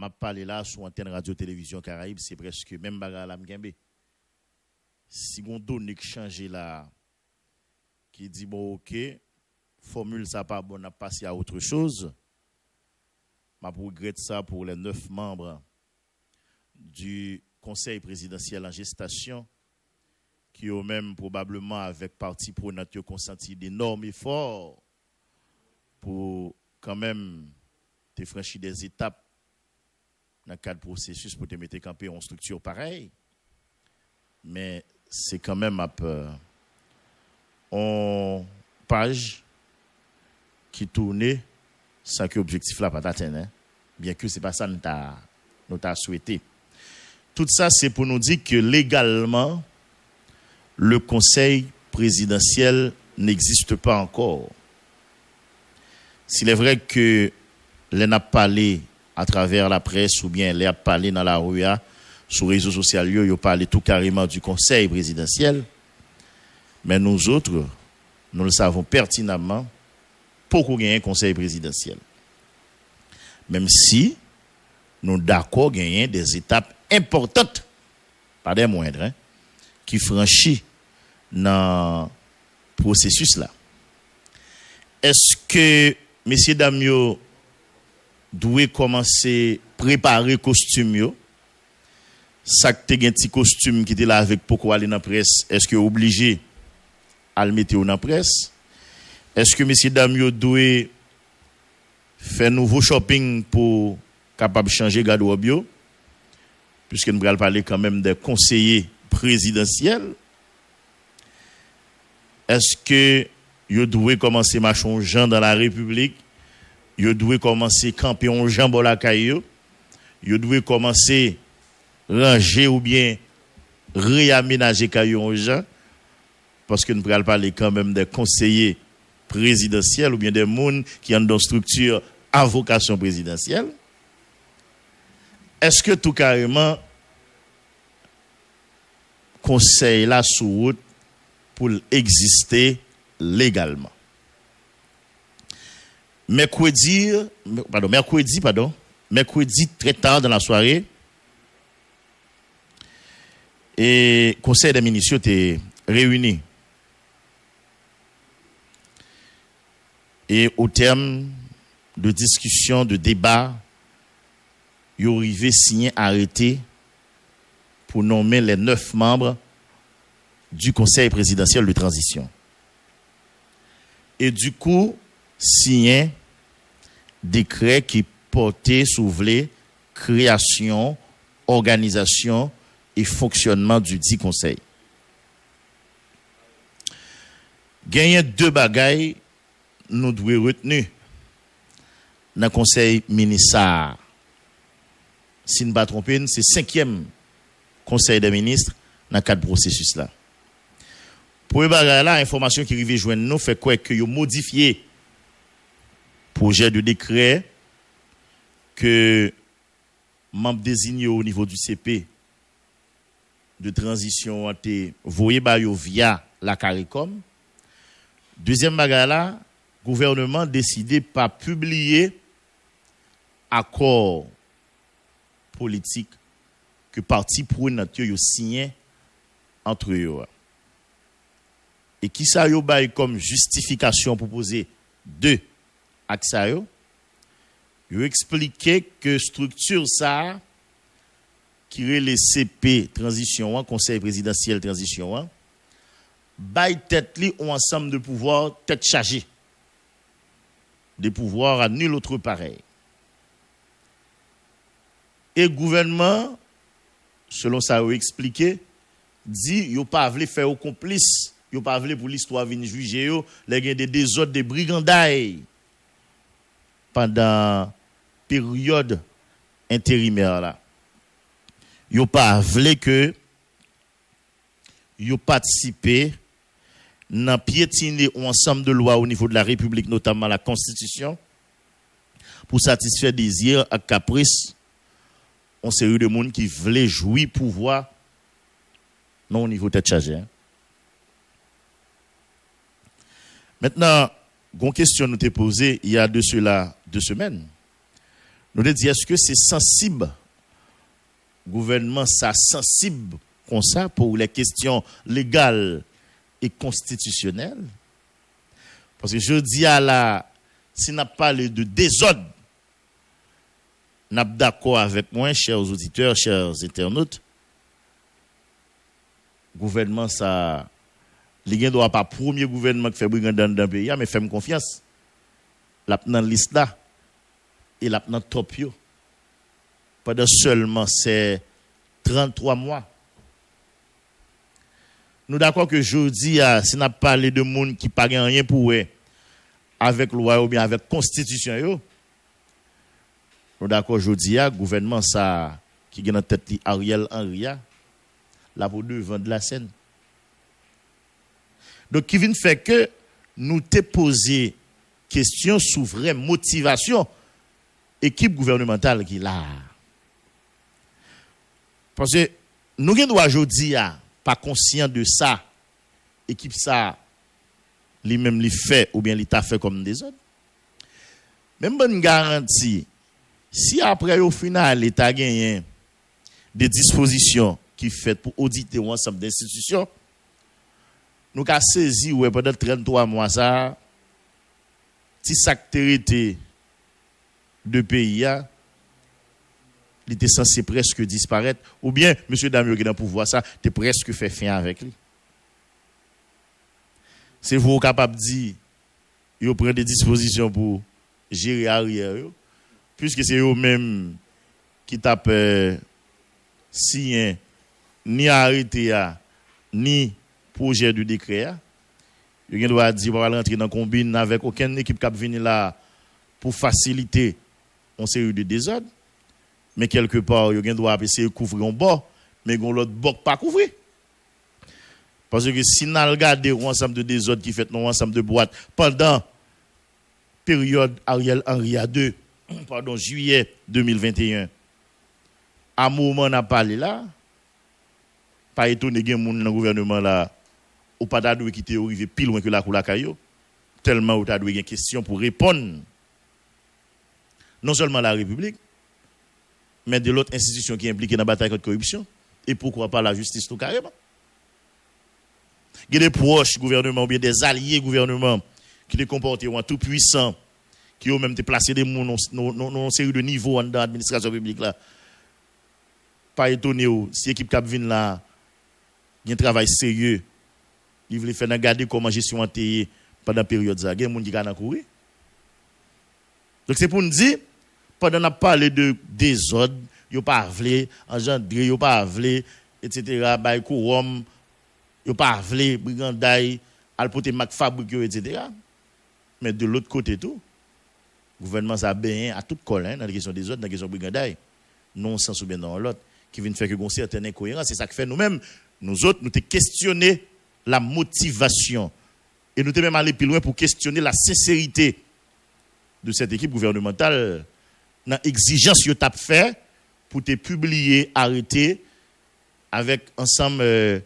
m'a parlé là sur antenne radio-télévision Caraïbes, c'est presque même bagarre la m'gembe. Si on donne qui changer là, qui dit bon ok, formule ça pas bon, on a passé à autre chose. Je regrette ça pour les 9 membres du Conseil présidentiel en gestation qui ont même probablement avec parti prenant consenti d'énormes efforts pour quand même te franchir des étapes dans le cadre du processus pour te mettre campé en structure pareille. Mais c'est quand même en page qui tournait sans que l'objectif là pas atteint, hein? Bien que ce n'est pas ça nous t'a souhaité. Tout ça, c'est pour nous dire que légalement, le Conseil présidentiel n'existe pas encore. S'il est vrai que les n'a parlé à travers la presse ou bien les a parlé dans la rue, sur les réseaux sociaux, ils ont parlé tout carrément du Conseil présidentiel, mais nous autres, nous le savons pertinemment, pourquoi il y a un Conseil présidentiel. Même si nous d'accord gagner des étapes importantes, pas des moindres, hein, qui franchissent dans le processus là. Est-ce que messieurs dames doivent commencer à préparer costume yo? Ça que tu as un petit costume qui était là avec pourquoi aller dans la presse, est-ce que obligé à le mettre dans la presse? Est-ce que messieurs dames doivent faire nouveau shopping pour capable changer garde-robe yo, puisque nous allons parler quand même des conseillers présidentiels? Est-ce que vous devez commencer à marcher en Jean dans la République? Vous devez commencer à camper en Jean dans la caille? Vous devez commencer à ranger ou bien réaménager caille en Jean? Parce que nous allons parler quand même des conseillers présidentiels ou bien des gens qui ont dans structure à vocation présidentielle. Est-ce que tout carrément conseil là sous route pour exister légalement? Mercredi très tard dans la soirée, et conseil des ministres était réuni. Et au terme de discussion, de débat, ils ont arrivé signer arrêté pour nommer les 9 membres du Conseil présidentiel de transition. Et du coup, signer décret qui portait sous la création, organisation et fonctionnement du dit conseil. Gagner 2 bagailles nous devons retenir dans le conseil ministère. Si nous ne pas tromper, c'est 5e conseil des ministres dans le cadre du processus là. Pour là, l'information qui arrive joindre nous fait quoi que vous modifiez projet de décret que membre désigné au niveau du CP de transition a été voyé via la CARICOM. Deuxième bagarre là, gouvernement décidé pas publier accord politique que parti prenant yo signé entre eux. Et qui ça yo bail comme justification proposée de AXA yo expliqué que structure ça qui est le CP transition conseil présidentiel transition bail tête li ou ensemble de pouvoirs tête chargée des pouvoirs à nul autre pareil. Et le gouvernement, selon ça a expliqué, dit yo pas voulu faire au complice, yo pas voulu pour l'histoire venir juger yo, les gain des désordres, des brigandailles pendant période intérimaire là. Yo pas voulu que yo participer dans piétiner un ensemble de lois au niveau de la République, notamment la Constitution, pour satisfaire des désirs et caprices, on série de monde qui voulait jouir pouvoir non au niveau tête chargée. Maintenant, une question nous t'est posée il y a de cela 2 semaines. Nous devons dire, est-ce que c'est sensible, gouvernement ça sensible comme ça pour les questions légales et constitutionnelles? Parce que je dis à la, si n'a parlé de désordre, n'a pas d'accord avec moi, chers auditeurs, chers internautes, gouvernement ça, les gens ne doivent pas premier gouvernement qui fait brigade dans le pays, mais fait confiance. La dans liste là et la dans top yo. Pendant seulement c'est 33 mois. Nous d'accord que jeudi si n'a parlé de monde qui pas rien pour eux avec loi ou bien avec constitution yo. Nous d'accord jeudi gouvernement ça qui gagne en tête Ariel Henry là pour devant de la scène. Donc qui vient faire que nous te poser question sur vraie motivation équipe gouvernementale qui là. Parce que nous ne doit aujourd'hui pas conscient de ça équipe ça lui-même lui fait ou bien l'État fait comme des autres. Même bonne garantie si après au final l'État gagne des dispositions qui fait pour auditer ensemble d'institutions nous avons saisi pendant 33 mois ça si l'activité de pays il était censé presque disparaître ou bien monsieur Damio qui dans pouvoir ça tu presque fait fin avec lui. C'est vous capable de dire il prend des dispositions pour gérer arrière puisque c'est eux même qui tapent signé ni arrêté ni projet de décret. Il doit dire va rentrer dans combine avec aucune équipe qui venir là pour faciliter une série de désordres. Mais quelque part, il doit essayer de couvrir un bord, mais l'autre bord pas couvrir. Parce que si nous regardons un ensemble de désordres qui fait un ensemble de boîtes pendant période Ariel Henry à 2, juillet 2021, à un moment on a parlé là, pas étonné qu'il y ait des gens dans le gouvernement là, ou pas d'adoué qui était arrivé plus loin que la coula caillou, tellement ou t'adoué une question pour répondre non seulement la République, mais de l'autre institution qui est impliquée dans la bataille contre la corruption, et pourquoi pas la justice tout carrément. Il y a des proches gouvernement ou bien des alliés gouvernement qui se comportent en tout puissant, qui ont même placé des gens dans une série de niveaux dans l'administration publique là. Pas étonné si l'équipe qui vient là, il y a un travail sérieux, il veut faire regarder comment gestion a été pendant la période ça, il y a des gens qui ont courir. Donc c'est pour nous dire pendant qu'on a parlé de désordre, il n'y a pas voulu engendrer, il n'y a pas voulu, etc., bail courom, il n'y a pas voulu brigandaille, alpoter mac fabrique, etc. Mais de l'autre côté tout, le gouvernement a bien à toute colère dans la question des autres, dans la question de brigandaille, non sans ou bien dans l'autre, qui vient faire que une certaine incohérence. C'est ça que fait nous-mêmes, nous autres, nous te questionner la motivation. Et nous te même aller plus loin pour questionner la sincérité de cette équipe gouvernementale dans l'exigence que tu as fait pour te publier, arrêter avec ensemble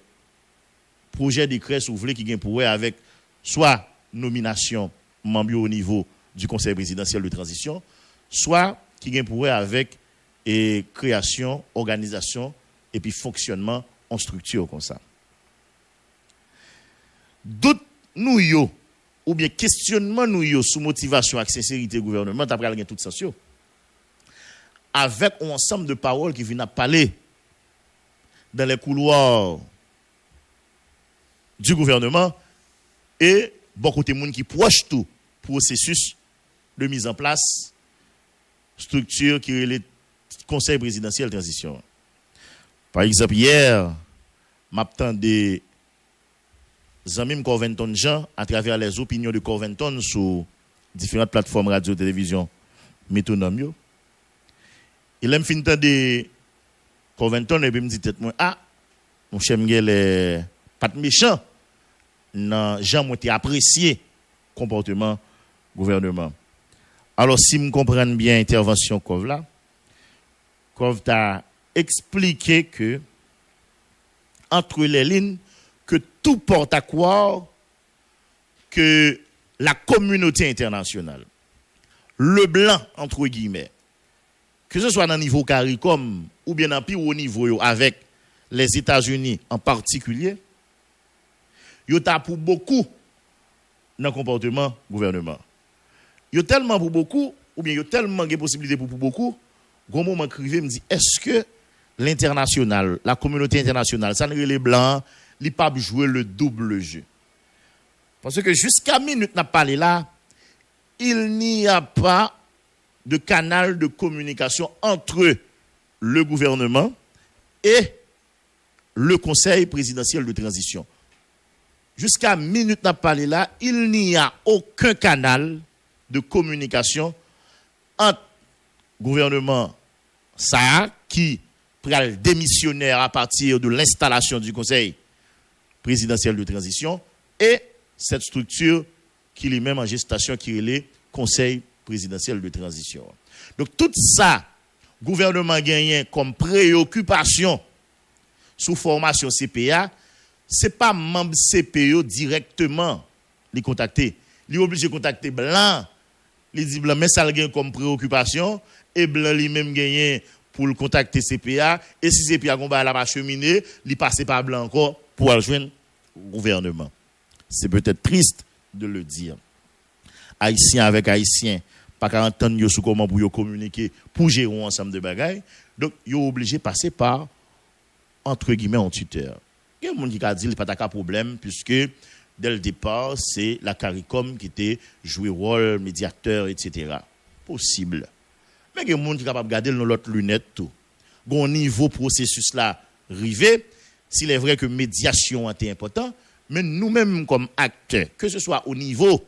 projet décret si vous voulez qui gagne pour avec soit nomination membre au niveau du conseil présidentiel de transition, soit qui gagne pour avec création, organisation et puis fonctionnement en structure comme ça. D'autres nous yo ou bien questionnement nous yo sous motivation et sincérité gouvernement d'après la toute sens avec un ensemble de paroles qui viennent à parler dans les couloirs du gouvernement et beaucoup de monde qui proche tout processus de mise en place structure qui est le conseil présidentiel de transition. Par exemple hier m'attendais Zamim Corventon Jean à travers les opinions de Corventon sur différentes plateformes radio télévision métonome. Il aime fin de Corventon et puis me dit tête moi mon cher Miguel est pas méchant non Jean moi t'ai apprécié comportement gouvernement. Alors si me comprendre bien intervention Cov là Cov t'a expliqué que entre les lignes que tout porte à croire que la communauté internationale, le blanc, entre guillemets, que ce soit dans le niveau CARICOM ou bien dans plus haut niveau avec les États-Unis en particulier, yo ta pour beaucoup dans le comportement gouvernement. Yo tellement pour beaucoup ou bien yo tellement de possibilités pour beaucoup, gon moment crivé me dit est-ce que l'international, la communauté internationale, ça les blancs, li pas jouer le double jeu. Parce que jusqu'à minute n'a parlé là, il n'y a pas de canal de communication entre le gouvernement et le Conseil présidentiel de transition. Jusqu'à minute n'a parlé là, il n'y a aucun canal de communication entre le gouvernement ça qui prend démissionnaire à partir de l'installation du Conseil présidentiel de transition et cette structure qui est même en gestation qui est le Conseil présidentiel de transition. Donc tout ça, gouvernement gagnant comme préoccupation sous formation CPA, c'est pas membre CPO directement les contacter. Il est obligé de contacter blanc, il dit blanc mais ça gagne comme préoccupation et blanc lui-même gagne pour le contacter CPA et si CPA combat la pas cheminer, il passe par blanc encore pour rejoindre gouvernement. C'est peut-être triste de le dire. Haïtien avec haïtien, pas qu'à entendre sur comment pour communiquer pour gérer un ensemble de bagailles. Donc, ils sont obligés de passer par, entre guillemets, un tuteur. Il y a des gens qui ont dit qu'il n'y a pas de problème, puisque dès le départ, c'est la CARICOM qui était joué rôle, médiateur, etc. Possible. Mais il y a des gens qui sont capables de garder dans l'autre lunette tout. Au niveau processus là, rivé, s'il est vrai que médiation est important, mais nous-mêmes comme acteurs, que ce soit au niveau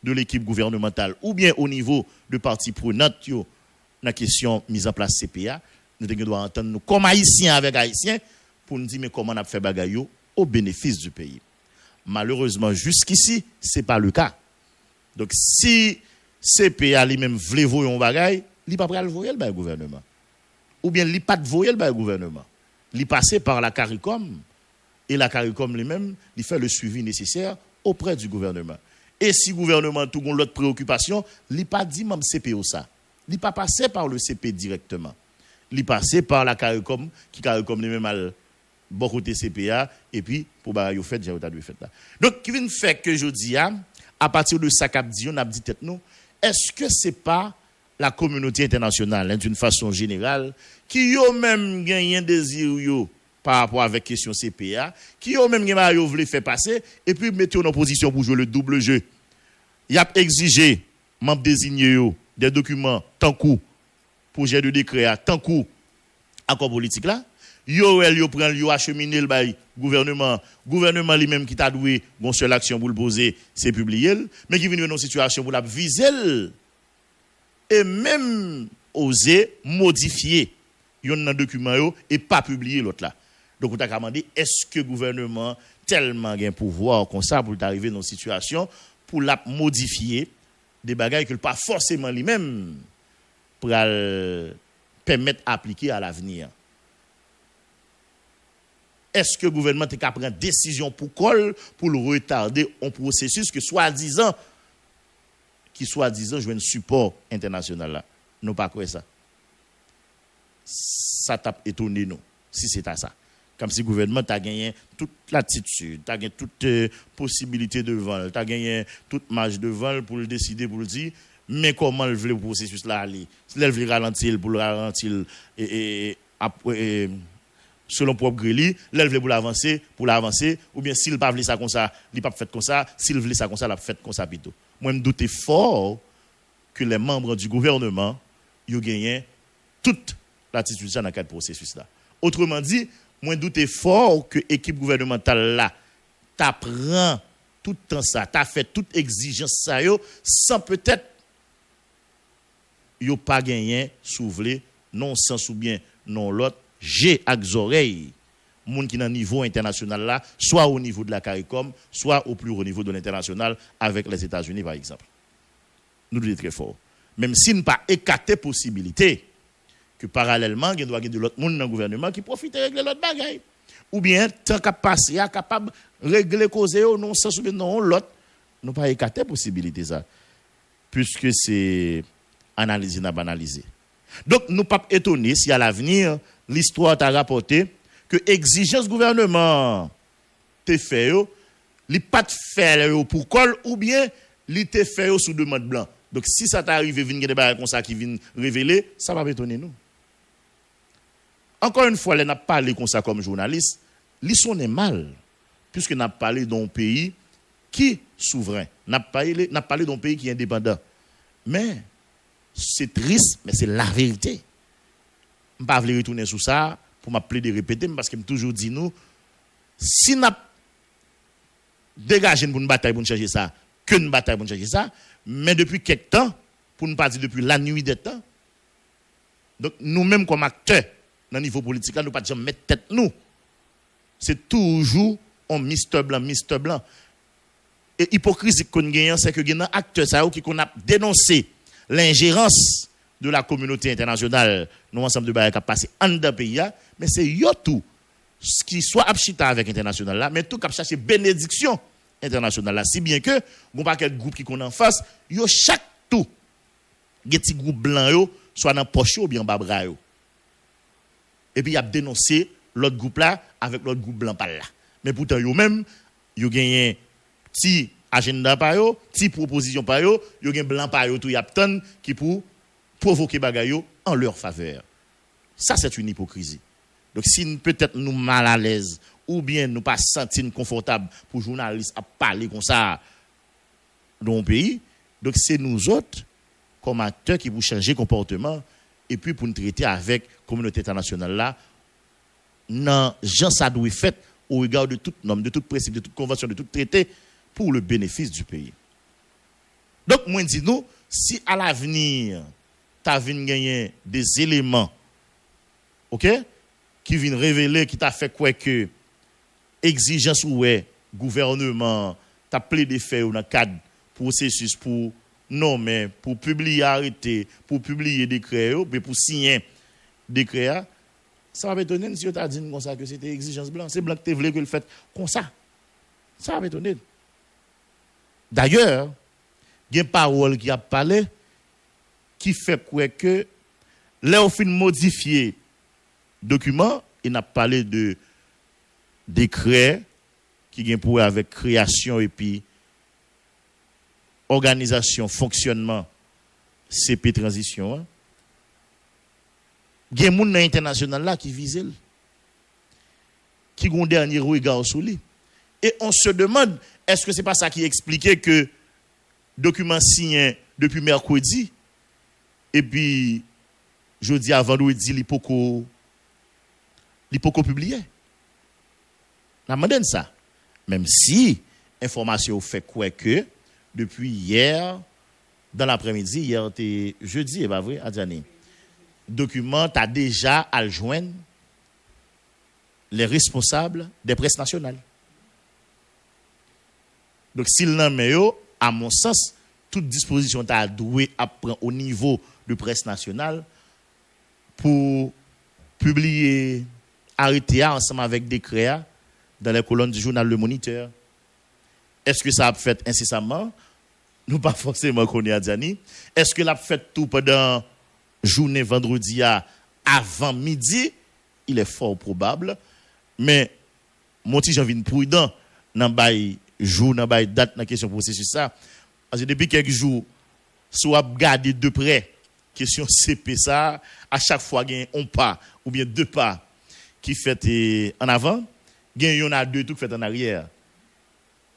de l'équipe gouvernementale ou bien au niveau de parties prenantes dans la question mise en place CPA, nous devons entendre nous comme haïtiens avec haïtiens pour nous dire mais comment on a fait bagaille au bénéfice du pays. Malheureusement, jusqu'ici, ce n'est pas le cas. Donc si CPA lui-même voulait voyer un bagaille, il n'est pas prêt à le voyer le gouvernement. Ou bien il n'est pas de voyer le gouvernement. Il est passé par la CARICOM et la CARICOM lui-même, il fait le suivi nécessaire auprès du gouvernement. Et si le gouvernement a l'autre préoccupation, il n'est pas dit même CPO ça. Il n'est pas passé par le CP directement. Il est passé par la CARICOM, qui CARICOM lui-même a bon côté CPA, et puis pour bagaille fait, j'ai autant de fait là. Donc, qui vient faire que je dis, à partir de ça qu'a dit, on a dit tête nous, est-ce que c'est pas la communauté internationale, d'une façon générale, qui a même gagné un désir par rapport à la question CPA, qui a même voulu faire passer, et puis mettre en position pour jouer le double jeu. Il a exigé, membres désignés, des documents, tant coup, projet de décret, tant coup, accord politique là. Yo prend, yo acheminer le gouvernement lui-même qui t'a doué, une seule action pour le poser, c'est publier, mais qui vient dans une situation pour la viser, et même oser modifier un document et pas publier l'autre là. Donc, on t'a demandé, est-ce que le gouvernement tellement a un pouvoir comme ça pour arriver dans une situation pour la modifier des bagages que pas forcément lui-même pour permettre d'appliquer à l'avenir? Est-ce que le gouvernement est capable de prendre décision pour le retarder un processus que soi-disant joue un support international là? Non, pas quoi ça. Ça t'a étonné nous, si c'est à ça. Comme si le gouvernement a gagné toute l'attitude, a gagné toute possibilité de vol, a gagné toute marge de vol pour le décider, pour le dire, mais comment il veut le processus là aller? S'il veut ralentir, pour le ralentir, selon propre grille, il veut pour l'avancer, ou bien s'il ne veut pas ça comme ça, il ne peut pas faire comme ça, s'il veut ça comme ça, il fait comme ça plutôt. Moi, je doute fort que les membres du gouvernement ont gagné toute l'attitude dans le cadre de processus là. Autrement dit, moi doute fort que l'équipe gouvernementale là t'apprend tout le temps ça, t'as fait toute exigence ça sans peut-être yo pas gagné soulever non sens ou bien non l'autre j'ai avec oreilles monde qui dans niveau international là, soit au niveau de la CARICOM, soit au plus haut niveau de l'international avec les États-Unis par exemple. Nous devons être très fort. Même si nous pas écarté possibilité que parallèlement, il doit y avoir de l'autre monde dans le gouvernement qui profite de régler l'autre bagaille. Ou bien, tant qu'à passer, il est capable de régler causer non sans souvenir non l'autre. Nous pas écarté possibilité ça. Puisque c'est analysé, n'a pas analysé. Donc, nous ne sommes pas étonnés si à l'avenir, l'histoire t'a rapporté que exigence gouvernement te fait, li pas de faire pour col ou bien li te fait sous demande blanc. Donc, si ça t'arrive, vient des choses comme ça qui viennent révéler, ça va étonner nous. Encore une fois, n'a pas parlé comme ça comme journaliste, li sonne mal, puisque n'a parlé d'un pays qui est souverain, n'a parlé d'un pays qui est indépendant. Mais c'est triste, mais c'est la vérité. Je ne vais pas retourner sur ça pour m'appeler de répéter, parce que je toujours dit nous, si nous dégageons pour une bataille pour changer ça, que une bataille pour changer ça, mais depuis quelque temps, pour ne pas dire depuis la nuit des temps, donc nous-mêmes comme acteurs, dans le niveau politique, nous ne pouvons pas mettre tête nous. C'est toujours un Mister Blanc. Et hypocrisie qu'on gagne, c'est que il y a un acteur qui a dénoncé l'ingérence de la communauté internationale, nous ensemble de bagages qui a passé en deux pays, mais c'est tout ce qui soit abchita avec international là, mais tout qui a cherché bénédiction internationale là, si bien que bon pas quel groupe qui qu'on en face, yo chaque tout, des petits groupes blancs yo, soit dans poche ou bien bas bras yo. Et puis il a dénoncé l'autre groupe là avec l'autre groupe blanc par là. Mais pourtant yo même yo gagné petit agenda par yo, petit proposition par yo gagné blanc par yo tout y a tant qui pour provoquer bagay yo en leur faveur. Ça c'est une hypocrisie. Donc si peut-être nous mal à l'aise ou bien nous pas sentir confortable pour journalistes à parler comme ça dans le pays, donc c'est nous autres comme acteurs qui pour changer comportement et puis pour nous traiter avec la communauté internationale là, non, gens ça doit être fait au regard de toute norme, de toute principe, de toute convention, de tout traité pour le bénéfice du pays. Donc moi dis nous, si à l'avenir tu as gagner des éléments, OK, qui viennent révéler qui t'a fait quoi que exigence ou gouvernement t'a plaidé faire dans cadre processus pour nommer, pour publier arrêter, pour publier décret mais pour signer décret, ça va étonner si tu as dit comme ça que c'était exigence blanc, c'est blanc que tu voulais que le fait comme ça. Ça va étonner. D'ailleurs, il y a une parole qui a parlé qui fait quoi que là au fin modifier document, il n'a parlé de décret qui vient pour avec création et puis organisation, fonctionnement CP transition. Il y a des gens international là qui visent, qui ont un dernier regard sur lui. Et on se demande, est-ce que ce n'est pas ça qui expliquait que document signé depuis mercredi et puis jeudi à vendredi, il peut publier. La demande ça. Même si information fait quoi que depuis hier dans l'après-midi, hier était jeudi, et pas vrai, Adjani. Document a déjà à joindre les responsables des presses nationales. Donc s'il n'en met à mon sens, toute disposition t'a doué à prendre au niveau de presse nationale pour publier arrêter ensemble avec décret dans les colonnes du journal Le Moniteur. Est-ce que ça a fait incessamment? Nous pas forcément connaît Adjani. Est-ce que l'a fait tout pendant journée vendredi avant midi? Il est fort probable. Mais mon petit Jean-Vin prudent dans bail jour dans bail date dans question processus ça. Parce que depuis quelques jours, soit regarder de près question CP ça, à chaque fois gain un pas ou bien deux pas qui fait en avant, il y en a deux tout fait en arrière.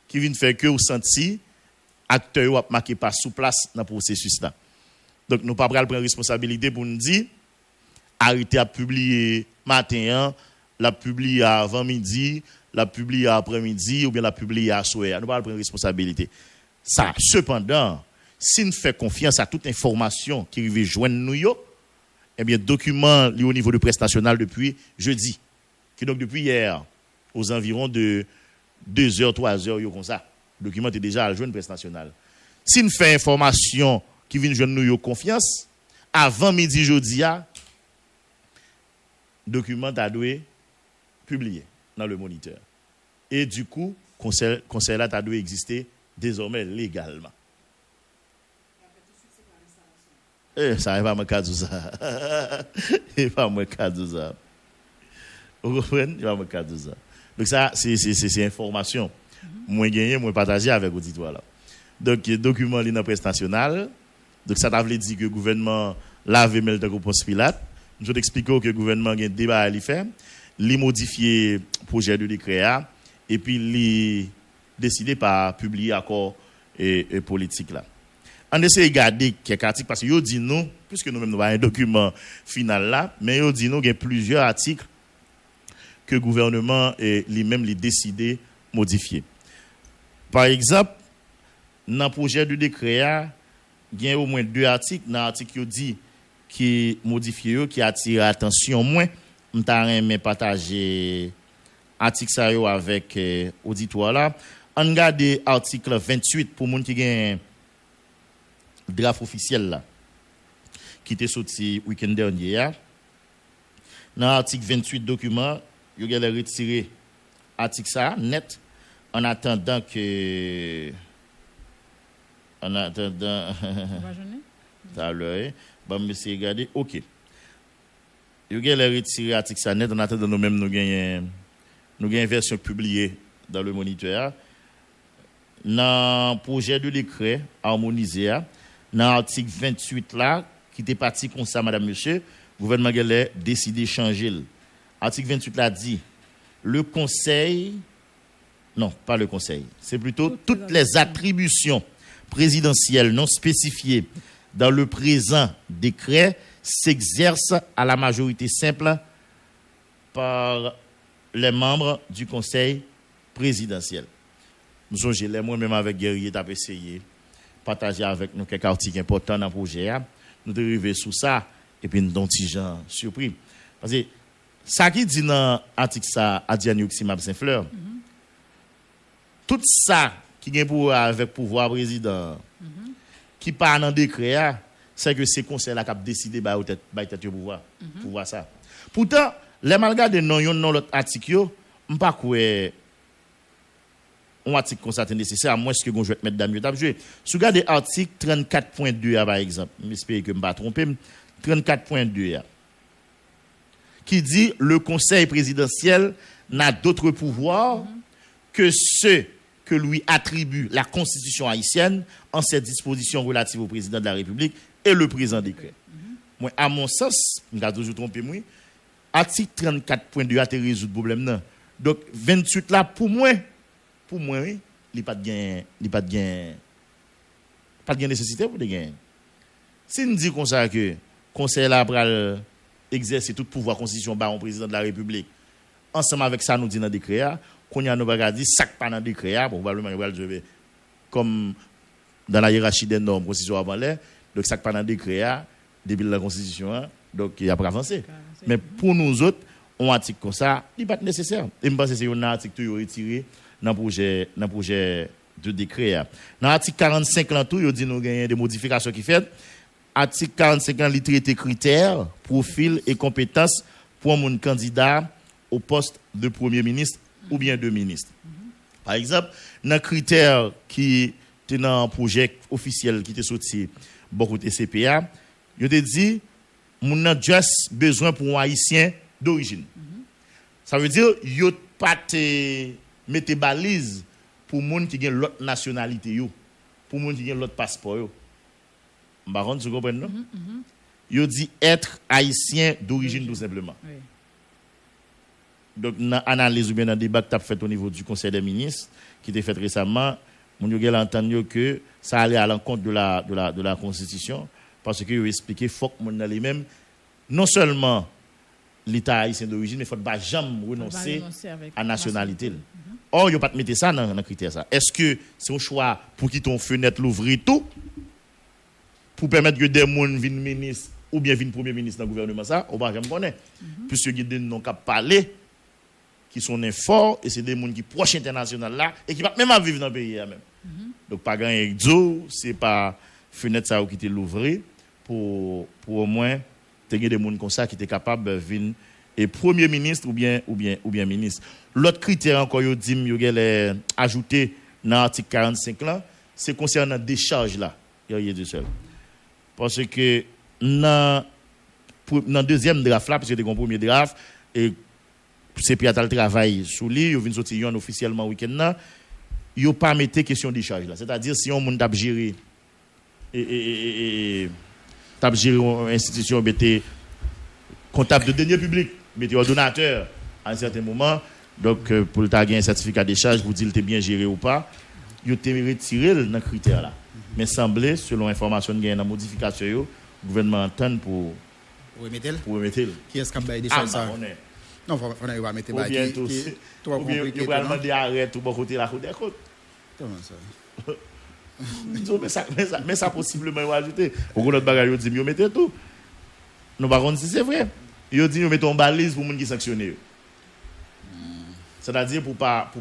Qui viennent faire que vous senti acteur ou marqué pas sous place dans le processus là. Donc nous pas prendre responsabilité pour nous dire arrêter à publier matin, la publier avant midi, la publier après-midi ou bien la publier à soir. Nous pas prendre responsabilité. Ça cependant, si nous fait confiance à toute information qui arrive joindre nous eh bien document lié au niveau de presse nationale depuis jeudi. Qui donc depuis hier aux environs de 2h, 3h, comme ça. Le document est déjà à la jeune presse nationale. Si nous faisons information qui vient joindre nous confiance, avant midi jeudi, le document a dû publier dans le Moniteur. Et du coup, le conseil là a dû exister désormais légalement. Ça n'est pas mon cas de ça. C'est pas mon cas de ça. Vous comprenez? C'est pas mon cas de ça. Donc ça, c'est information. Moi gagné, moi partager avec l'auditoire là. Donc document dans la presse nationale. Donc ça t'a voulu dire que le gouvernement lave mais le Ponce Pilate. Je t'explique que le gouvernement a un débat à lui faire, lui modifier le projet de décret et puis lui décider par publier accord et politique là. On essaie de regarder quelques articles parce que yo dit nous, puisque nous-mêmes nous avons un document final là, mais yo dit nous il y a plusieurs articles que le gouvernement lui-même les décidé modifier. Par exemple, dans le projet de décret, il y a au moins 2 articles. Dans l'article qui dit qui modifie, qui attire l'attention moins, je vais partager l'article ça avec l'auditoire là. On regarde l'article 28 pour les gens qui ont un draft officiel là, qui était sorti le week-end dernier. Dans l'article 28 document, il y a retiré l'article ça net en attendant que. En attendant. T'as l'heure. Bon, monsieur, regardez. OK. Il y a retiré l'article ça net en attendant nous-mêmes nous gagnons une version publiée dans le moniteur. Dans le projet de décret harmonisé, dans l'article 28 là, qui était parti comme ça, madame, monsieur, le gouvernement a décidé de changer. L'article 28 là dit le conseil, non, pas le conseil, c'est plutôt toutes les attributions présidentielles non spécifiées dans le présent décret s'exercent à la majorité simple par les membres du conseil présidentiel. Nous sommes moi-même avec Guerrier, t'as essayé partager avec nous quelques articles importants dans le projet. Nous sommes arrivés sous ça et puis nous sommes petit gens surpris. Parce que ça qui dit dans l'article ça à Diane Yoximab Saint-Fleur, tout ça qui est pour avec pouvoir président, qui part dans décret, c'est que c'est conseil là qui a décidé de tête au pouvoir. Pour voir ça. Pourtant, les malgré de non l'autre article, je ne sais pas quoi un article comme ça est nécessaire, à moins que je vais mettre dans mieux jouer. Si vous regardez l'article 34.2 par exemple, j'espère que je ne me pas tromper, 34.2 qui dit le conseil présidentiel n'a d'autre pouvoir que ceux que lui attribue la constitution haïtienne en ses dispositions relatives au président de la République et le présent décret. Moi, à mon sens, je vais toujours tromper moi, article 34.2 a résoudre le problème non. Donc 28 là pour moi oui, il pas de nécessité pour de gain. Si nous dit comme ça que conseil là pral exercer tout pouvoir constitution par un président de la République ensemble avec ça nous dit dans décret qu'on y a nous va dire ça pas dans décret probablement il va le comme dans la hiérarchie des normes constitution avant l'air donc ça pas dans décret depuis la constitution donc il a pas avancé. Mais pour nous autres on article comme ça il pas nécessaire et me pense c'est un article tout retiré dans le projet de décret. Dans l'article 45 là tout il dit nous gagner des modifications qui fait. Article 45 là il traite critères, profil et compétences pour mon candidat au poste de premier ministre ou bien de ministre. Par exemple, dans critères qui étaient dans un projet officiel qui était sorti beaucoup de CPA, il te dit mon a juste besoin pour un haïtien d'origine. Ça veut dire yo pas te mettre balise pour monde qui gagne l'autre nationalité yo, pour monde qui gagne l'autre passeport yo. Baron, tu comprends non? Yo dit être haïtien d'origine tout simplement. Oui. Donc dans analyse ou bien dans débat que tu as fait au niveau du Conseil des ministres qui était fait récemment, mon yo gel entendu que ça allait à l'encontre de la constitution parce que yo expliqué faut que mon les mêmes non seulement l'état haïtien d'origine mais faut pas jamais renoncer à nationalité. Or yo pas te mettre ça dans critère ça. Est-ce que c'est un choix pour qui ton fenêtre l'ouvrir tout pour permettre que des gens viennent ministre ou bien viennent premier ministre dans le gouvernement ça, on va jamais connaître. Puisque il y a des noms qui parler qui sont forts et c'est des gens qui proches international là et qui va même à vivre dans le pays même. Donc pas grand exo, c'est pas fenêtre ça qui était l'ouvrir pour au moins tenir des gens comme ça qui étaient capables de venir et premier ministre ou bien ministre. L'autre critère encore yo dit yo gel ajouté dans l'article 45 là, c'est concernant décharge là. Il y a deux seuls. Parce que dans le deuxième draft là, parce que c'était un premier draft, et CPA a le travail sous lui, il vient sortir officiellement week-end là, il n'a pas mis question de charge là. C'est-à-dire si on a géré et t'a géré une institution, mettez comptable de deniers publics, mettez ordonnateur à un certain moment, donc pour le taguer un certificat de charge, vous dites qu'il est bien géré ou pas, il a retiré dans le critère là. Mais semblait, selon l'information qu'il y a dans la modification, le gouvernement entend pour remettre. Qui est-ce qui a baillé des choses ça? Non, il va pas mettre bail. Ou bien il va demander arrêt tout bon côté la route des côtes. Comment ça? Mais ça possiblement va ajouter. Pour que notre bagage dit mieux mettez tout. Non par contre si c'est vrai. Il dit mettez en balise pour les gens qui sanctionnent. C'est-à-dire pour pas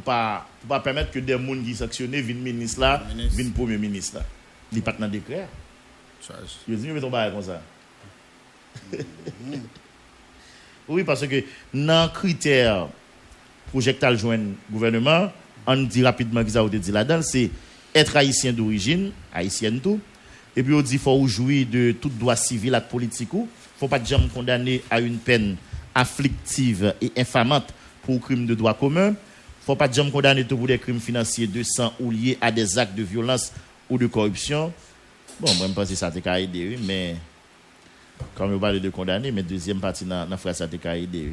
permettre que des gens qui sanctionnent viennent ministre là, viennent premier ministre là. Il pas dans décret. Il dit mettez en balise comme ça. Oui, parce que dans le critère projectal joindre gouvernement, on dit rapidement qu'ils ont dit là-dedans, c'est être haïtien d'origine, haïtienne tout, et puis on dit qu'il faut jouir de tout droit civil et politique, il ne faut pas jamais condamner à une peine afflictive et infamante pour crime de droit commun, il ne faut pas jamais condamner pour des crimes financiers de sang ou liés à des actes de violence ou de corruption. Bon, moi je pense que ça t'a aidé, mais comme on parle de condamner, mais deuxième partie dans la phrase ça t'a aidé.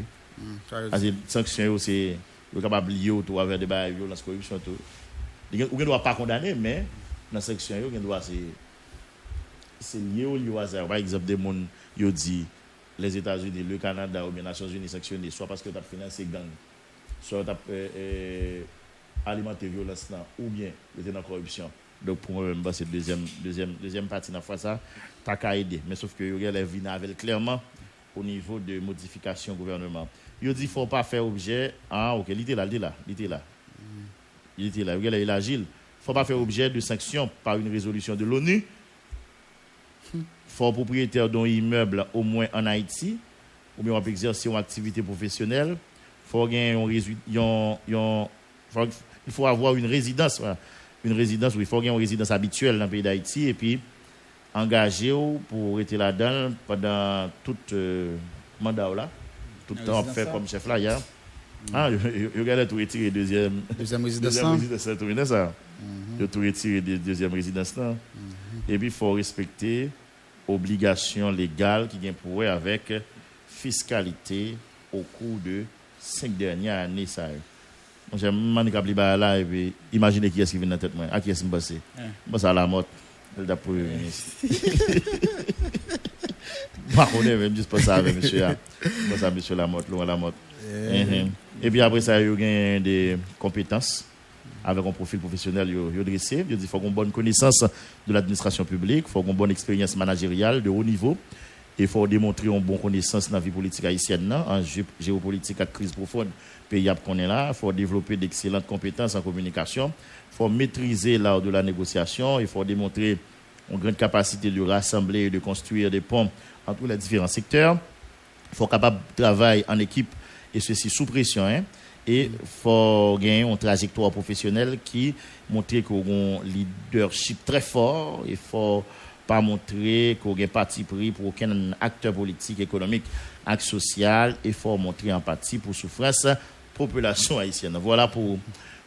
Parce que sanction c'est capable de lier autour avec des violence corruption tout. On ne doit pas condamner, mais dans la section, on doit c'est lié au hasard. Par exemple, des gens qui dit les États-Unis, le Canada ou bien les Nations Unies sanctionnées, soit parce que tu as financé gang, soit tu as alimenté violence, ou bien tu es dans la corruption. Donc pour moi, c'est deuxième partie de la fois ça, tu as aidé. Mais sauf que il y a les vinables clairement au niveau de modification gouvernement. Il dit qu'il ne faut pas faire objet. Ah, ok, il était là. Il était là, il est agile. Il ne faut pas faire objet de sanctions par une résolution de l'ONU. Il faut propriétaire d'un immeuble au moins en Haïti, ou bien on peut exercer une activité professionnelle. Il faut avoir une résidence. Voilà. Une résidence, oui, il faut avoir une résidence habituelle dans le pays d'Haïti et puis engager pour être là-dedans pendant tout mandat là. Tout le temps fait comme chef là, hier. Ah, il regarde tout retirer deuxième résidence ça. Il tout retirer deuxième résidence là. Et puis il faut respecter obligation légale qui vient pour avec fiscalité au cours de 5 dernières années ça. J'aime manipuler là et puis imaginer qui est-ce qui vient dans tête moi. À qui est-ce qui me passe? Moi ça la mort. Elle da premier ministre. Moi on est même juste pas ça avec monsieur là. Moi ça monsieur la mort, la mort. Et puis après ça, il y a des compétences avec un profil professionnel dressé. Il dit qu'il faut une bonne connaissance de l'administration publique, il faut une bonne expérience managériale de haut niveau. Il faut démontrer une bonne connaissance de la vie politique haïtienne, en géopolitique à crise profonde, pays qu'on est là. Il faut développer d'excellentes compétences en communication. Il faut maîtriser l'art de la négociation. Il faut démontrer une grande capacité de rassembler et de construire des ponts entre les différents secteurs. Il faut être capable de travailler en équipe et ceci sous pression. Et il faut gagner une trajectoire professionnelle qui montre qu'on a un leadership très fort. Il ne faut pas montrer qu'on a un parti pris pour aucun acteur politique, économique, acte social. Il faut montrer empathie pour souffrance de la population haïtienne. Voilà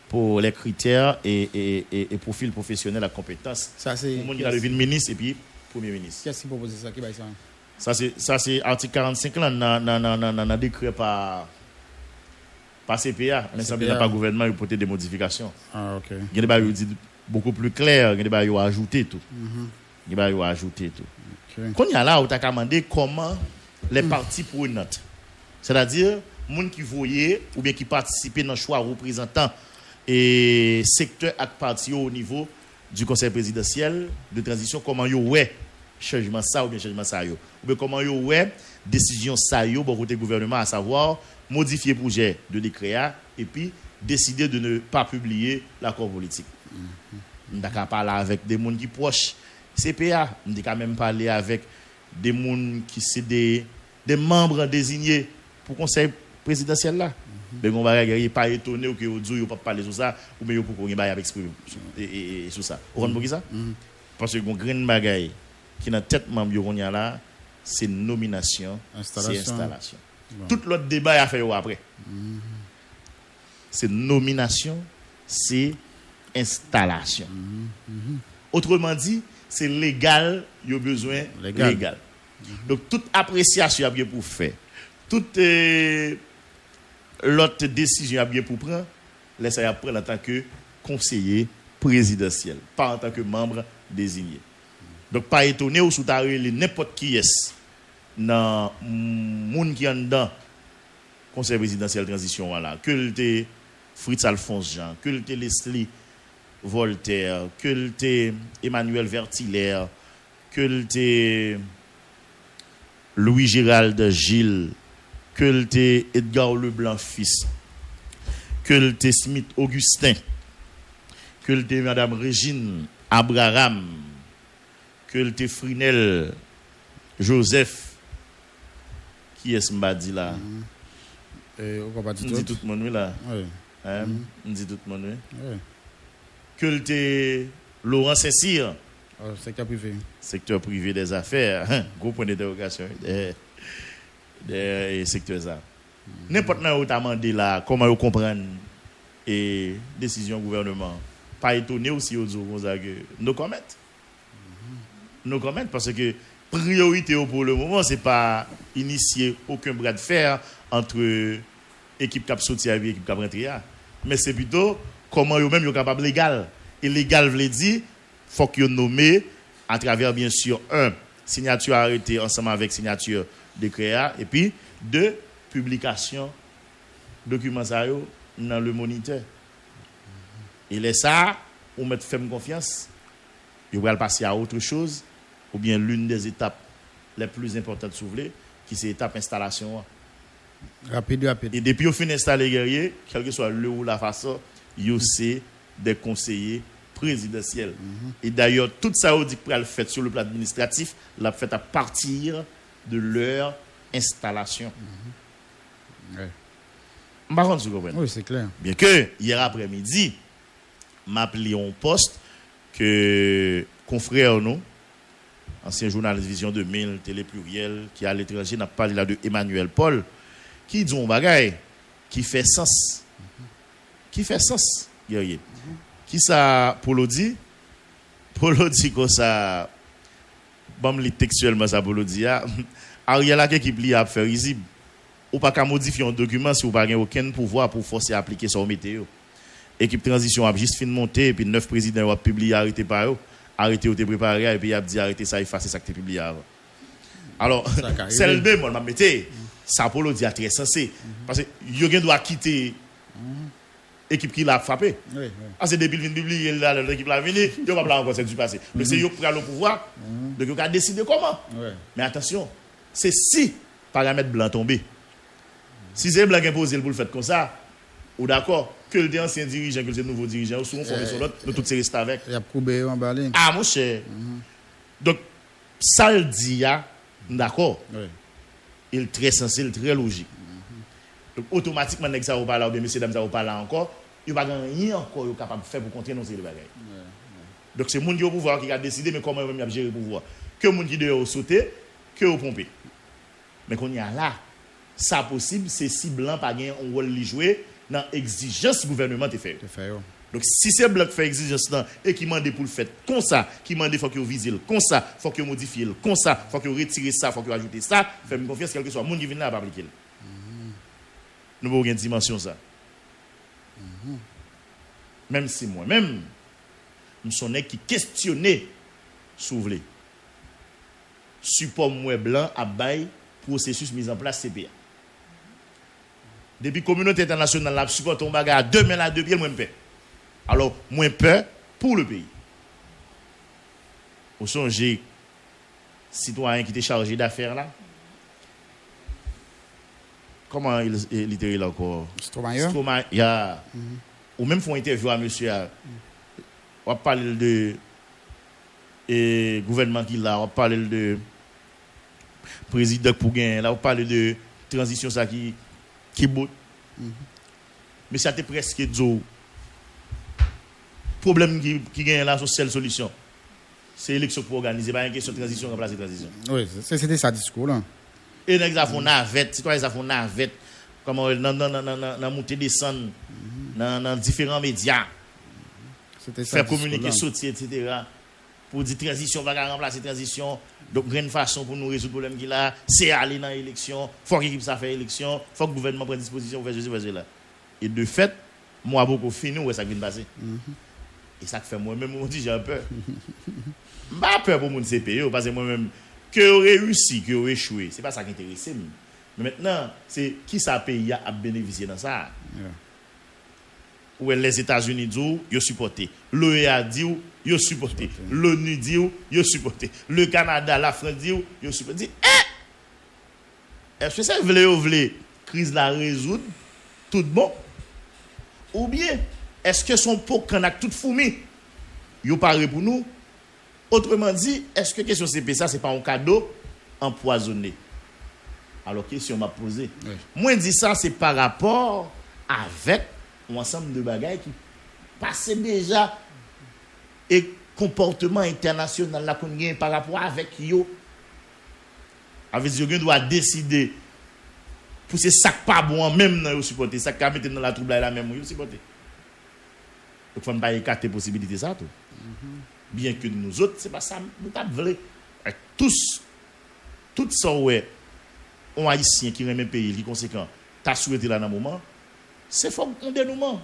pour les critères et profils professionnels à compétences. Ça, c'est. Pour le monde qui a ministre et puis Premier ministre. Qu'est-ce qui propose ça? Qui va ça c'est article 45 là, dans décret par CPA, mais ça n'a pas gouvernement il porter des modifications. Ah OK. Il y a des bails dit beaucoup plus clair, il y a des bails ajouter tout. Il y a des bails ajouter tout. Quand il y a là où tu as demandé comment les partis prenantes, c'est-à-dire monde qui voyaient ou bien qui participaient dans le choix représentant et secteur et parti au niveau du conseil présidentiel de transition, comment yo ouais changement ça ou bien changement ça yo, ou bien comment yo ouais décision ça yo bon côté gouvernement, à savoir modifier projet de décret et puis décider de ne pas publier l'accord politique. On a parler avec des gens qui proches CPA, on a même parler avec des gens qui sont des membres désignés pour conseil présidentiel là. Mais on va pas étonné ou que vous pas parler sur ça ou bien pour qu'on ait exprimer et sur ça. Vous comprenez ça? Parce que une grande bagaille qui dans tête membre là c'est nomination, Installation. c'est installation. Bon. Tout l'autre débat a fait après. C'est nomination, c'est installation. Autrement dit, c'est légal, il y a besoin légal. Donc, toute appréciation a bien pour faire. Toute l'autre décision a bien pour prendre, laissez à prendre en tant que conseiller présidentiel, pas en tant que membre désigné. Donc, pas étonné ou sous n'importe qui est dans le monde qui est dedans, conseil présidentiel transition, voilà, que le Fritz Alphonse Jean, que le Leslie Voltaire, que le Emmanuel Vertiller, que le Louis Gérald Gilles, que le Edgar Leblanc fils, que le Smith Augustin, que le Madame Régine Abraham, que le Frinel Joseph, qui est-ce m'a dit là? On dit tout le monde là. Oui. On dit tout le monde. Oui. Que le Laurent Saint-Cyr, Secteur privé. secteur privé des affaires, gros point d'interrogation des secteurs ça. N'importe où tu as demandé là, comment vous comprendre et décision gouvernement. Pas étonné aussi aux autres que nos comments. Nos comments parce que priorité pour le moment c'est pas initier aucun bras de fer entre équipe cap sortir et équipe cap rentrer, mais c'est plutôt comment eux même sont capables légal. Et légal veut dire faut que nommé à travers bien sûr un signature arrêtée ensemble avec signature décret et puis deux publication documents ça yo dans le moniteur. Et là ça on met ferme confiance. Il va passer à autre chose ou bien l'une des étapes les plus importantes soulevées qui c'est étape installation. Rapide. Et depuis au fin installé guerrier, quel que soit le ou la façon, il c'est des conseillers présidentiels. Et d'ailleurs, tout ça on dit que le fait sur le plan administratif, l'a fait à partir de leur installation. Oui, c'est clair. Bien que hier après-midi, m'a appelé un poste que confrère nous, ancien journaliste Vision 2000, Télé Pluriel, qui est à l'étranger, n'a parlé là de Emmanuel Paul, qui dit un bagage qui fait sens. Qui fait sens, guerrier. Qui ça, Polo dit comme ça, bon, lit textuellement ça, Polo dit, Ariel a qui plie à faire risible. Ou pas qu'à modifier un document si vous n'avez aucun pouvoir pour forcer à appliquer sur météo. Équipe transition a juste fin de monter, et puis 9 présidents ont publié, arrêté par eux, arrêté ou te préparé, et puis il a dit arrêter ça, effacer ça que tu publié avant. Alors, c'est le B, moi, je mettais, ça, Polo dit, très sensé. Parce que Yogen doit quitter l'équipe qui l'a frappé. Oui. C'est depuis le publié, l'équipe l'a venu, il ne va pas encore ça du passé. Mais c'est eux qui prennent le pouvoir, donc ils ont décidé comment. Mais attention, c'est si paramètre blanc tombé. Si c'est blanc imposé pour le faire comme ça, ou d'accord, que le ancien dirigeant, que le nouveau dirigeant, ou souvent formé sur l'autre, nous tous ces restés avec. Il y a coupé en balai. Ah, mon cher. Donc, ça le dit, d'accord. Il est très sensé, il est très logique. Donc, automatiquement, ça va parler, ou bien messieurs, dames, ça va parler encore, il n'y a pas rien encore capable de faire pour continuer ces bagages. Donc, c'est le monde qui a au pouvoir qui a décidé, mais comment il a géré le pouvoir. Que le monde qui doit sauter, que au pomper. Mais qu'on y a là, ça possible, c'est si blanc pas gagné un rôle de jouer dans l'exigence du gouvernement de faire. Donc si c'est blanc qui fait exigence là et qui demande pour le faire comme ça, qui demande faut que vous visez comme ça, faut que vous modifiez comme ça, faut que vous retirez ça, faut que vous ajoutez ça, faites-moi confiance quel que soit le monde qui vient là à appliquer. Nous avons une dimension ça. Même si moi-même, je suis un qui questionnait souvlé. Support moi blanc à bail processus mis en place CPA. Depuis la communauté internationale la supporte un bagage à 2 mains à 2 pieds, moins peur. Alors, moins peur pour le pays. Vous songez, citoyen qui était chargé d'affaires là, comment il était là encore? Stromae. Ou même font interview à monsieur. On parle de gouvernement qui là, on parle de président pour gagner, là on parle de transition ça qui bout. Mais ça était presque dit problème qui gagne là, c'est seule solution. c'est l'élection pour organiser, pas une question de transition, remplacer transition. Oui, c'était ça discours là. Et les gens font navette, citoyens font navette, comment dans monter descendre dans différents médias. C'était ça. Faire communiquer, sortir, etc. Pour dire transition, va remplacer transition. Donc, une façon pour nous résoudre le problème qu'il a, c'est aller dans l'élection, il faut que l'équipe ça fait l'élection, il faut que le gouvernement prenne disposition pour faire ceci, là. Et de fait, moi, beaucoup fini, où est-ce que ça vient de passer? Et ça fait moi-même, on dit, j'ai peur. Je n'ai pas peur pour mon CPE, parce que moi-même, que aurait réussi, que aurait échoué, ce n'est pas ça qui intéresse. Mais maintenant, c'est qui ça pays a bénéficié dans ça? Où les États-Unis disent, ils supporté. L'OEA dit, ils supporté. L'ONU dit, ils supporté. Le Canada, la France dit, ils supporté. Est-ce que ça veut crise la résoudre tout bon? Ou bien, est-ce que son pot qu'on a tout fourmi? Ils parlent pour nous. Autrement dit, est-ce que question CP ça, c'est pas un cadeau empoisonné? Alors, question m'a posée. Oui. Moi, je dis ça, c'est par rapport avec un ensemble de bagages qui passent déjà et comportement international là qu'on gagne par rapport avec yo. Avec yo doit décider pour ces sacs pas bon même dans supporter ça qu'a mettre dans la trouble là même yo supporter. Donc faut pas écarter possibilité ça tout. Bien que nous autres c'est pas ça nous t'a vrai tous tout ça ouais on haïtien qui remet pays qui conséquent t'a souhaité là dans moment c'est faut un dénouement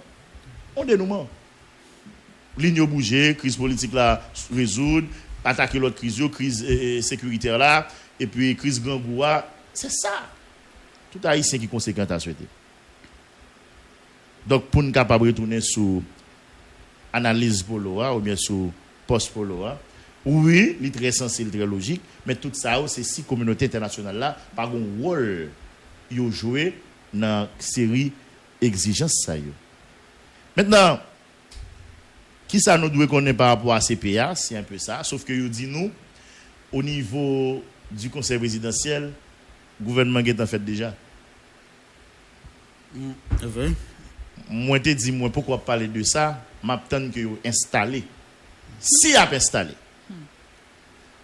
ligne bouger crise politique là résoudre attaquer l'autre crise sécuritaire là et puis crise gangoua c'est ça tout haïtien qui conséquent t'a souhaité donc pour nous capable retourner sur analyse polo ou bien sur post polo oui il est très sensible très logique mais tout ça c'est si communauté internationale là par un rôle yo joué dans série exigence ça yo. Maintenant qui ça nous doit connaître par rapport à CPA c'est un peu ça sauf que yo dit nous au niveau du conseil présidentiel gouvernement est en fait déjà vrai moi te dis moi pourquoi parler de ça m'attend que yo installé si a installé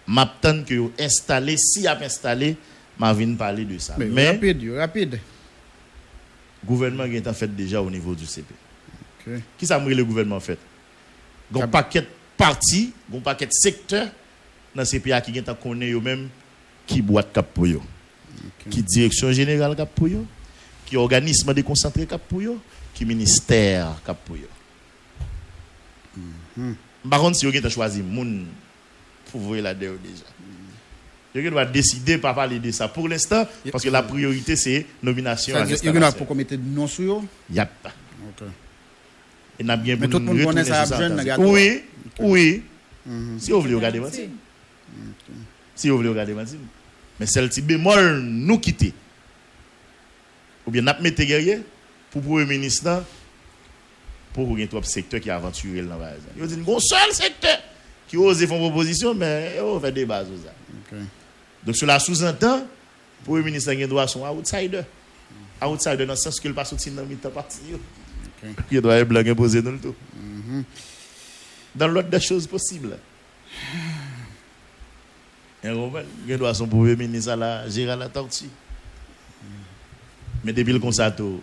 m'attend que yo installé si a installé m'a vinn parler de ça mais rapide gouvernement est en fait déjà au niveau du CP. Okay. Qui ça le gouvernement fait? Gon paquet parti, gon paquet secteur dans CPA qui est en connaît yo même qui boîte cap pour yo. Qui direction générale cap pour yo, qui organisme déconcentré cap pour yo, qui ministère cap pour yo. Par contre si yo gen choisi moun pour voir là dedans déjà. Je dois décider pas parler de ça pour l'instant parce que la priorité c'est nomination à l'installation. Il y a pour commettre non sur. Yep. OK. Et n'a bien mais tout le monde connaît ça jeune oui. Si vous voulez regarder mentir. Si vous voulez regarder mentir. Mais celle qui bémol nous quitter. Ou bien n'a mettre guerrier pour premier ministre pour un top secteur qui aventuré dans base. Il dit un seul secteur qui ose faire proposition mais on fait des bases ça. OK. Donc cela sous-entend le Premier ministre a droit à son outsider. Outsider dans le sens qu'il passe au-dessus dans le milieu parti. Il doit être blanc imposé dans le tout. Dans l'autre des choses possibles. Il doit son Premier ministre à la gérer la tortue. Mais depuis le constato,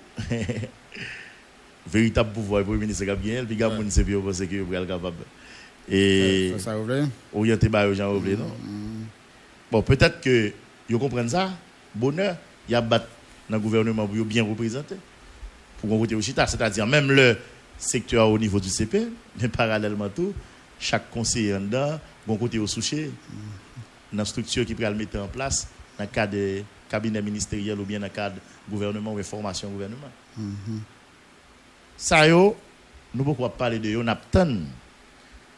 véritable pouvoir, le Premier ministre a bien, puis il y a des gens qui pensent qu'il est capable. Et ça ouvre. Orienté par les gens ouvrés, non? Bon, peut-être que vous comprenez ça. Bonheur, il y a battu dans le gouvernement pour bien représenter. Pour qu'on vote au Chita, c'est-à-dire même le secteur au niveau du CP, mais parallèlement tout, chaque conseiller en dedans, bon côté au souché, dans la structure qui peut le mettre en place, dans le cadre de cabinet ministériel ou bien dans le cadre gouvernement ou formation gouvernement. Ça, nous ne pouvons pas parler de yo, on attend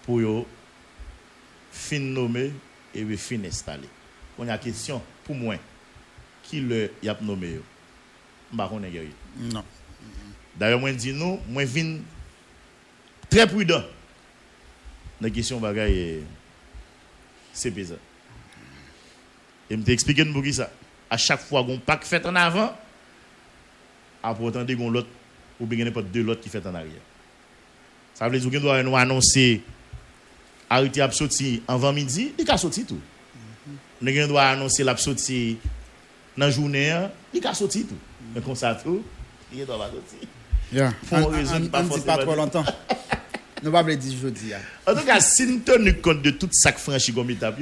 pour yo fin nommer et fin installer. On a une question pour moi. Qui le y a nommé yo? Non. D'ailleurs, moi dis nous, moi vinn très prudent. Dans la question bagaille c'est bizarre. Et me t'expliquer pour qui ça. À chaque fois qu'on pack fait en avant, après attendre qu'on l'autre ou bien n'importe deux l'autre qui fait en arrière. Ça veut dire qu'on doit nous annoncer arrêté a sorti avant midi, il a sorti tout. Nous doit annoncer la sortie dans la journée, il a sorti tout. Mais comme ça tout, il doit pas sortir. Yeah. Pour une raison qui On ne dit pas trop longtemps. Nous ne pouvons pas dire jeudi. En tout cas, si nous tenons compte de tout ça que franchi comme étape,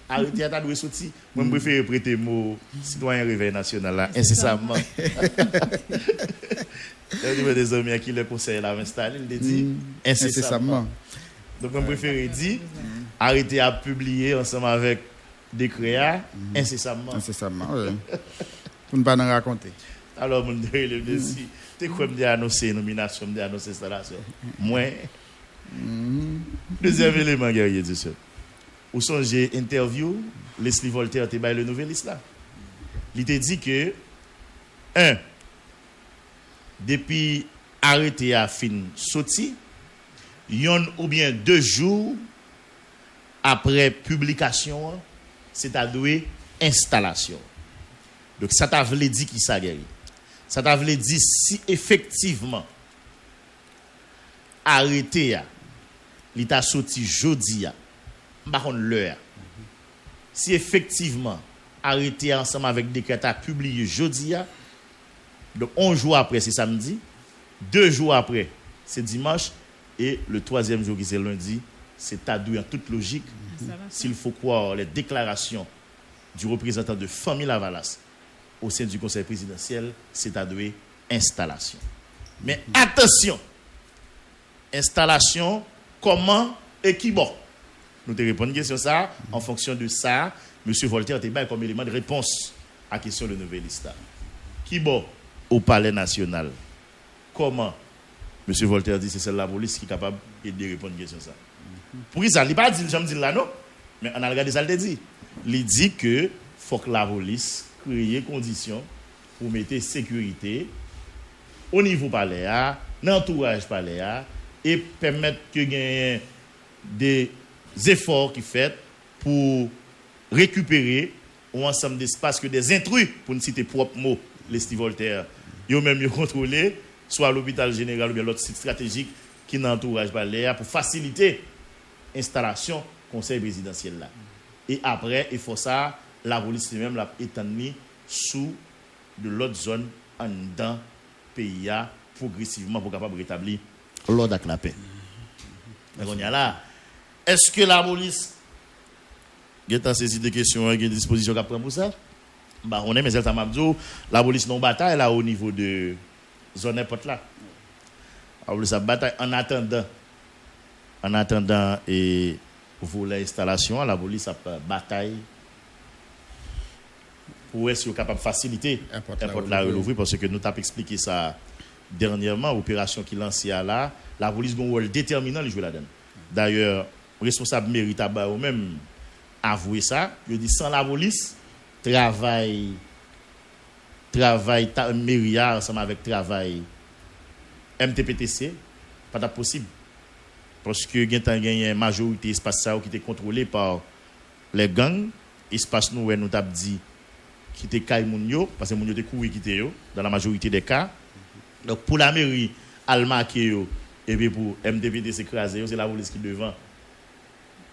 arrêtez à doit sortir. Moi, je préfère prêter mot citoyen réveil national là, incessamment. Il y a des amis qui le conseillent là installer, il dit incessamment. Donc, je préfère dire arrêtez à publier ensemble avec des créas incessamment. Incessamment, oui. Pour ne pas nous raconter. Alors, je me dis, tu quoi me annoncer nomination, me annoncer installation. Moi. Deuxième élément, guerrier du seul. Où songez interview, Leslie Voltaire te bail le nouvelliste là. Il te dit que, depuis arrêté à fin sorti, yon ou bien 2 jours après publication, c'est à doué installation. Donc ça t'a voulu dire qui ça guerrier. Ça t'a voulu dire si effectivement arrêté à il t'a sorti jeudi par contre l'heure. Si effectivement arrêté ensemble avec décret a publié jeudi donc 11 jours après c'est samedi, 2 jours après c'est dimanche et le 3e jour qui c'est lundi, c'est adoué en toute logique s'il faut croire les déclarations du représentant de famille Lavalas au sein du conseil présidentiel, c'est adoué installation. Mais attention, installation comment et qui bon? Nous te répondons à une question ça. En fonction de ça, M. Voltaire te bat comme élément de réponse à la question de nouvelliste. Qui bon au palais national? Comment? M. Voltaire dit c'est celle de la police qui est capable de répondre à une question ça. Pour ça, il n'a pas dit, j'aime dire là non, mais on a regardé ça, il dit. Il dit que faut que la police crée conditions pour mettre sécurité au niveau palais, dans l'entourage palais, et permettre que gagne des efforts qui fait pour récupérer un ensemble d'espace que des intrus, pour ne citer propre mot, Leslie Voltaire, ils ont même contrôlé, soit l'hôpital général ou bien l'autre site stratégique qui n'entourage pas l'air pour faciliter l'installation conseil présidentiel là. Et après, il faut ça, la police même l'a étendu sous de l'autre zone en dedans pays progressivement pour capable rétablir l'ordre avec la paix. Donc on y a là. Est-ce que la police a saisi des questions, il y a des dispositions qu'à prendre pour ça? Bah on est mais ça m'a dit la police non bataille là au niveau de zone n'importe là. La police a bataille en attendant et pour l'installation, la police a bataille pour être capable de faciliter n'importe là l'ouvrir parce que nous t'avons expliqué ça dernièrement, opération qui lancée à là, la police a un rôle déterminant de jouer là-dedans. D'ailleurs, responsable mérite à ou même avouer ça, je dis sans la police, travail Méria ensemble avec travail MTPTC, pas possible. Parce que il y a une majorité espace ça qui était contrôlé par les gangs, espace nous nous t'a dit qui était kay moun yo parce que moun yo te couru quitter yo dans la majorité des cas. Donc pour la mairie al marquer yo et puis pour MTPTC écraser c'est la police qui devant.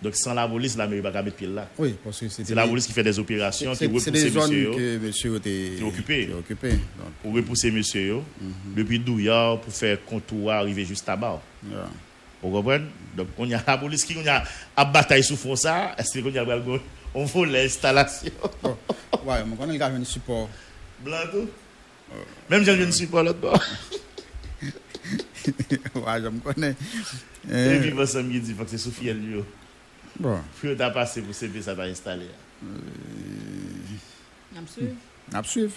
Donc sans la police la mairie pas mettre pied là. Oui, parce que c'est la police qui fait des opérations qui repousse monsieur que monsieur était occupé. Pour repousser monsieur yo depuis Douillard pour faire contour arriver juste à bas. Yeah. Vous comprenez? Donc on y a la police qui a à bataille sous fond ça, est-ce qu'on y a on veut l'installation. Ouais, on connaît le gars de support. Blanc tout. Même j'ai un support l'autre bord. Ouais, je me connais. Et puis vous samedi dit faut que c'est Sofiel lui. Bon. Faut t'a passé pour CP ça va installer. N'absuivre.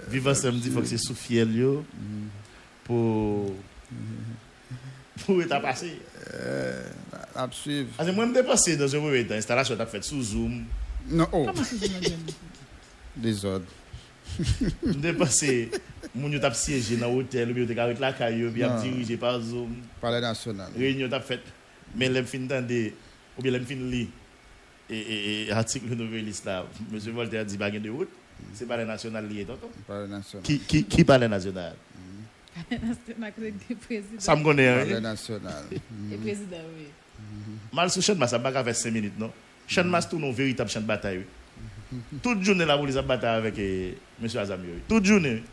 Vivant samedi faut que c'est Sofiel lui pour t'a passé. Absuivre. Parce que moi me passé dans un moment d'installation t'a fait sous Zoom. Non, oh. Désordre. Me passé moun yo t'a siégé dans hôtel ou bien t'a arrêté la caillou puis a dirigé par Zoom. Palais national. Réunion t'a fait mais l'aime fin tande ou bien l'aime fin li et article nouvelliste là monsieur Voltaire dit pas gain de route c'est palais national lié tonton. Palais national. Qui palais national? Ça me connaît. Palais national. Le président, oui. Mal sous chaîne, ça va faire 5 minutes, non? Chaîne masse tourne un véritable champ de bataille. Toute journée, la police a bataille avec M. Azami. Toute journée.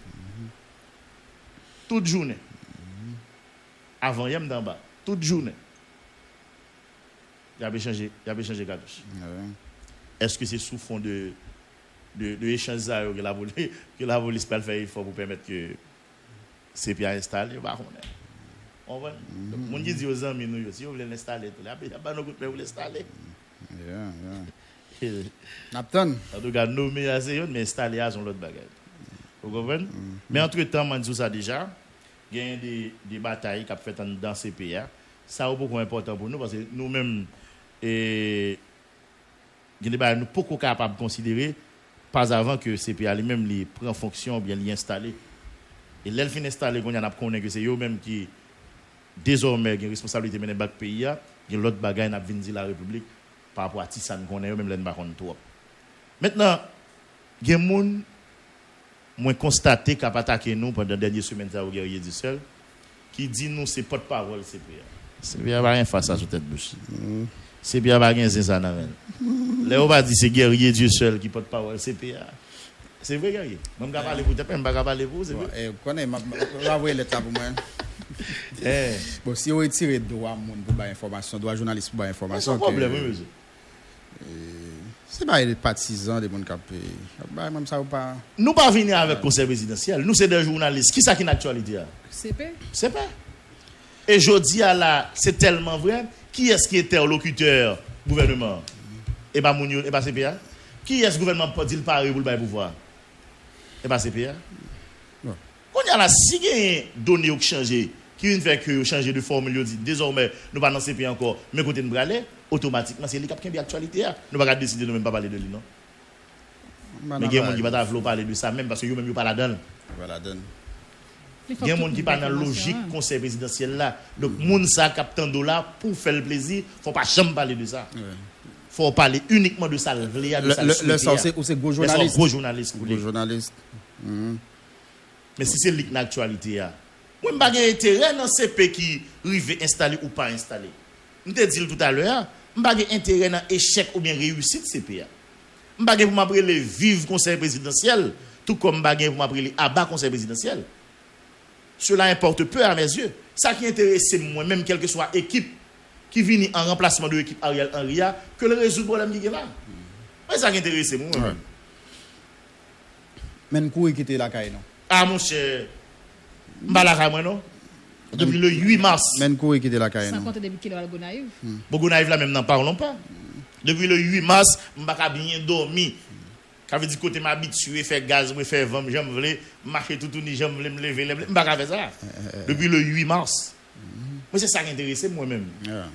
Toute journée. Avant, il y a d'en bas. Toute journée. Il avait changé cartouche. Est-ce que c'est sous fond de échange que la police peut faire effort pour permettre que CPA installe? On va. Mon Dieu dit aux amis, nous, si vous voulez l'installer, il y a pas de coup pour l'installer. Napton. En tout cas, nommer à Zéyon, mais installer à l'autre bagage. Vous comprenez? Mais entre-temps, on dit ça déjà. Il y a des batailles qui ont fait dans ces pays. Ça est beaucoup important pour nous parce que nous-mêmes, nous ne sommes pas capables de considérer pas avant que ces pays lui-même prennent fonction ou bien les installer. Et l'elfin installé, on a connaît que c'est eux-mêmes qui désormais ont une responsabilité de mener le pays. Il y a l'autre bagaille qui a vendu la République par rapport à Tissan qu'on est eux-mêmes les trop. Maintenant, il y a des gens qui ont constaté qu'ils ont attaqué nous pendant les dernières semaines au guerrier du seul, qui dit nous c'est pas de parole CPA. CPA va rien faire ça sur tête bouche. CPA va rien zézan nan. Là on va dire c'est guerrier Dieu seul qui porte parole CPA. C'est vrai guerrier. Même pas parler pour toi, même pas parler pour, c'est vrai. Connais va voir l'état pour moi. Bon si on retire droit monde pour ba information, droit journaliste pour ba information. C'est un problème monsieur. C'est pas les partisans des monde qui même ça ou pas. Nous pas venir avec conseil présidentiel, nous c'est des journalistes. Qui ça qui une actualité là? C'est pas. Et je dis à là, c'est tellement vrai. Qui est-ce qui est interlocuteur gouvernement? Et pas Mounio, et pas CPA. Qui est-ce gouvernement peut dire parler pour le pouvoir? Et pas CPA. Quand il y a là, si il y a données qui changent, qui viennent faire que changer de formule, dit désormais nous pas dans CPA encore, mais côté de braler, automatiquement c'est les cap qui ont actualité. Nous pas décider de même pas parler de lui non. Mais il y a des gens qui va vouloir parler de ça même parce que eux même pas la donne. Il y a des gens qui pas dans logique conseil présidentiel là. Donc moun ça captant dollar pour faire le plaisir, faut pas jamais parler de ça. Faut parler uniquement de ça, le sens ou c'est gros journaliste. Gros journaliste. Gros journaliste. Mais si c'est l'actualité là. Moi m'pa gen intérêt dans CP qui rive installer ou pas installer. Je te dit tout à l'heure, m'pa gen intérêt dans échec ou bien réussite CP. M'pa gen pour m'appeler le vive conseil présidentiel, tout comme m'pa gen pour m'appeler abat conseil présidentiel. Cela importe peu à mes yeux. Ça qui intéresse moi même quelle que soit équipe qui vient en remplacement de l'équipe Ariel Henry que le résoudre problème qui est là. Mais ça qui intéresse moi même. Men kou quitter la caille non. Ah mon cher. M'balaka moi non. Depuis le 8 mars. Men kou quitter la caille non. Sans compter depuis qu'il a Gonaïve. Gonaïve là même n'en parlons pas. Depuis le 8 mars, m'baka bien dormi. Ça veut dire côté m'habitué faire gaz, me faire vent, j'aime voulais marcher tout ni j'aime voulais me lever, m'baka faire ça. Depuis le 8 mars. Moi c'est ça qui intéresse moi-même.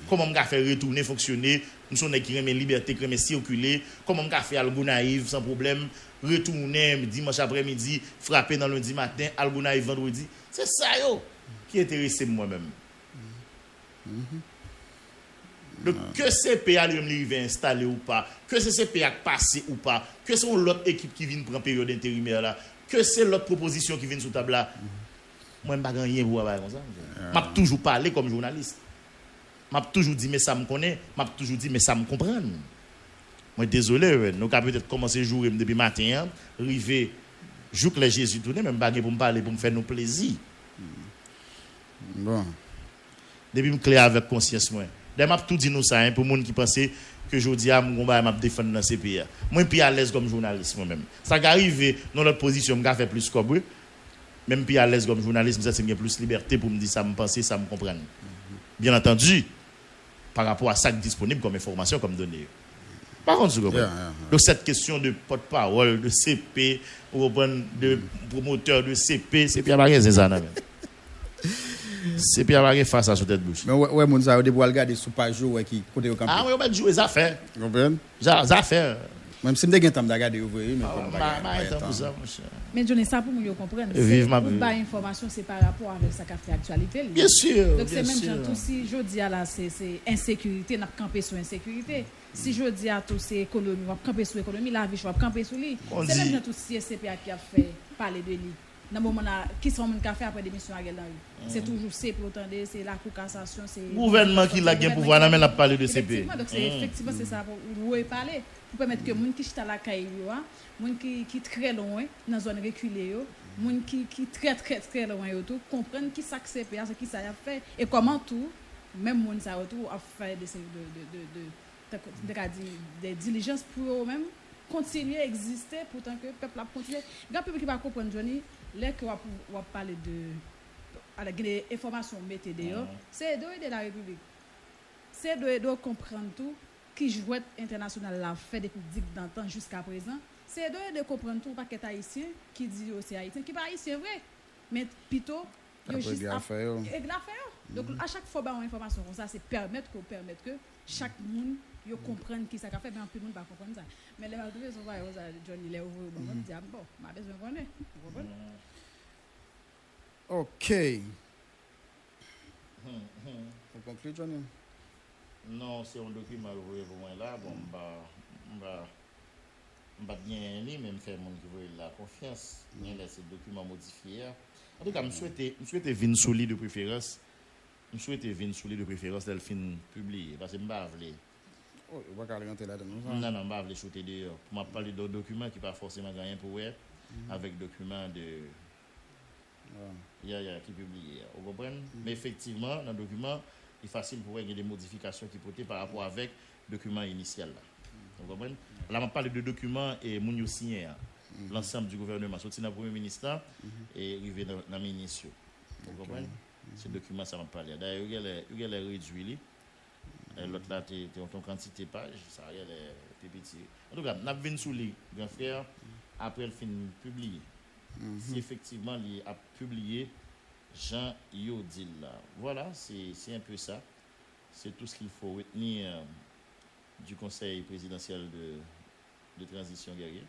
Comment m'ka faire retourner fonctionner, nous sommes qui aime liberté, qui aime circuler, comment m'ka faire al Gonaïve sans problème, retourner dimanche après-midi, frapper dans lundi matin, al Gonaïve vendredi. C'est ça yo qui intéresse moi-même. Donc, que CPA lui installé ou pas, que c'est CPA passé ou pas, que c'est l'autre équipe qui vient prendre période intérimaire là, que c'est l'autre proposition qui vient sous table là, moi je ne sais rien pour avoir comme ça. Je toujours parlé comme journaliste. Je toujours dit mais ça me connaît, je toujours dit mais ça me comprend. Moi désolé, nous avons peut-être commencé à jouer depuis matin, arriver jour que les Jésus tourné, même pas pour me parler, pour me faire nos plaisirs. Bon. Depuis me clair avec conscience moi. D'ailleurs, m'a tout dit nous ça pour monde qui pensait que je dis à mon m'a défendre dans ces pays. Moi puis à l'aise comme journaliste moi même. Ça arrive dans notre position, me faire plus comme eux. Même puis à l'aise comme journaliste, ça c'est plus liberté pour me dire ça me penser, ça me comprendre. Bien entendu, par rapport à ça qui est disponible comme information comme données. Par contre, vous comprenez. Donc cette question de porte-parole de CP ou de promoteur de CP, c'est pas rien c'est ça même. C'est bien avoir face à sur tête bouche. Mais ouais mon ça de regarder sous page ouais qui côté au campus. Ah oui, on va jouer les affaires. Vous comprenez? Les affaires. Même si me gagne temps de regarder ouvrir mais mais Johnny ça pour nous comprendre. Vivement pas information c'est par rapport avec ça qui fait actualité. Bien sûr. Donc c'est même genre tout si je dis là c'est insécurité, n'a camper sur insécurité. Si je dis à tout c'est économie, on va camper sur économie, la vie je vais camper sur lui. C'est même genre tout si CPA qui a fait parler de lui. dans moment là qui sont monde fait après démission à Henry. C'est toujours c'est pour entendre c'est la cour cassation c'est gouvernement qui l'a gain pouvoir là mais n'a parlé de CP. Donc c'est effectivement c'est ça pour parler pour permettre que monde qui chita la caille yo monde qui très loin dans zone reculée yo monde qui très loin yo tout comprendre qui ça c'est ce qui ça a fait et comment tout même monde ça retour a fait des diligences pour eux-mêmes continuer à exister pourtant que le peuple a continué. Grand peuple qui va comprendre Johnny, là que on va parler de des informations mettez dehors, c'est de la République. C'est de comprendre tout qui jouet international l'a fait depuis d'antan jusqu'à présent. C'est de comprendre tout paquet haïtien qui dit aussi haïtien qui pas haïtien vrai, mais plutôt juste affaire. Donc à chaque fois ba une information comme ça c'est permettre que chaque monde yo comprendre qui ça a fait mais en plus monde pas comprendre ça mais les malgré son va Johnny les ouvre bon dit bon m'a besoin connaître vous comprenez. OK. On conclut Johnny. Non, c'est un document ouvert pour moi là bon bah bien ni même faire monde qui veut la confiance bien laisser document modifié. En tout cas, je souhaite venir solide de préférence. Je souhaite venir solide de préférence d'elle fin publié parce que je ne pas oh, on va rentrer là-dedans. Non, je vais shooter dehors. Je vais parler de documents qui pas forcément gagné pour eux avec documents de qui publié. Vous comprenez? Mais effectivement, dans le document, il est facile pour eux des modifications qui portent par rapport avec le document initial là. Vous comprenez? Là, on parle de documents et mon signé l'ensemble du gouvernement, sorti dans le Premier ministre et arrivé dans le ministre. Vous comprenez? Ce document, ça m'a parlé. D'ailleurs, il y a les réduits. L'autre là, tu as une quantité de pages, ça y est petit. En tout cas, nous avons sous les grand frère après le film publié. Si effectivement, il a publié Jean Yodil là. Voilà, c'est un peu ça. C'est tout ce qu'il faut retenir du Conseil présidentiel de transition guerrière.